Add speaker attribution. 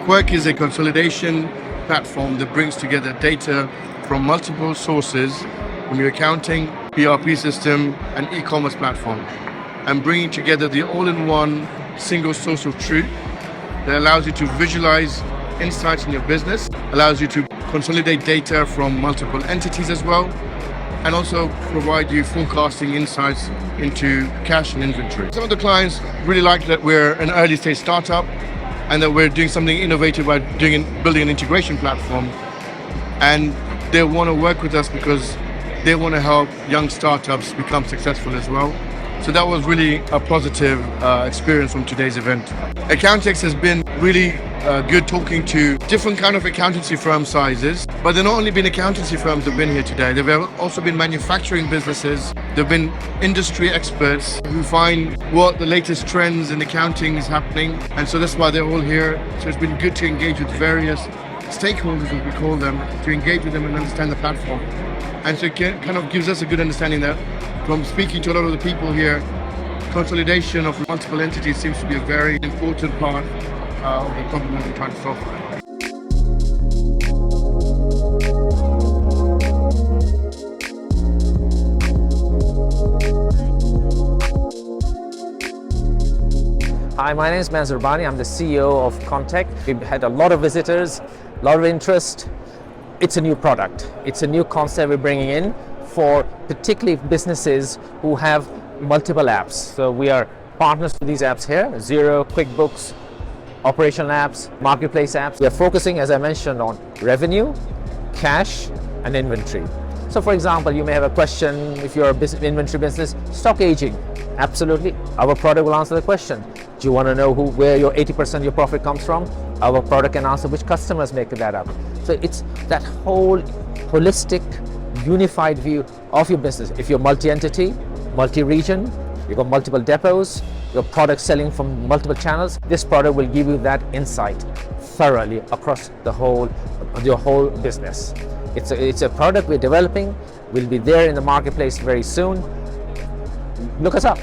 Speaker 1: Qurk is a consolidation platform that brings together data from multiple sources from your accounting, ERP system, and e-commerce platform, and bringing together the all-in-one single source of truth that allows you to visualize insights in your business, allows you to consolidate data from multiple entities as well, and also provide you forecasting insights into cash and inventory. Some of the clients really like that we're an early stage startup and that we're doing something innovative by building an integration platform, and they want to work with us because they want to help young startups become successful as well. So that was really a positive experience from today's event. Accountex has been really good talking to different kind of accountancy firm sizes, but they've not only been accountancy firms that have been here today, they've also been manufacturing businesses, they've been industry experts who find what the latest trends in accounting is happening, and so that's why they're all here. So it's been good to engage with various stakeholders, as we call them, to engage with them and understand the platform. And so it kind of gives us a good understanding that from speaking to a lot of the people here, consolidation of multiple entities seems to be a very important part of the problem that we're trying to solve.
Speaker 2: Hi, my name is Manzoor Bani. I'm the CEO of Kounteq. We've had a lot of visitors, a lot of interest. It's a new product. It's a new concept we're bringing in for particularly businesses who have multiple apps. So we are partners with these apps here, Xero, QuickBooks, operational apps, marketplace apps. We are focusing, as I mentioned, on revenue, cash, and inventory. So for example, you may have a question if you're a inventory business, stock aging. Absolutely, our product will answer the question. Do you want to know where your 80% of your profit comes from? Our product can answer which customers make that up. So it's that whole holistic, unified view of your business. If you're multi-entity, multi-region, you've got multiple depots, your product selling from multiple channels, this product will give you that insight thoroughly across your whole business. It's a product we're developing. We'll be there in the marketplace very soon. Look us up.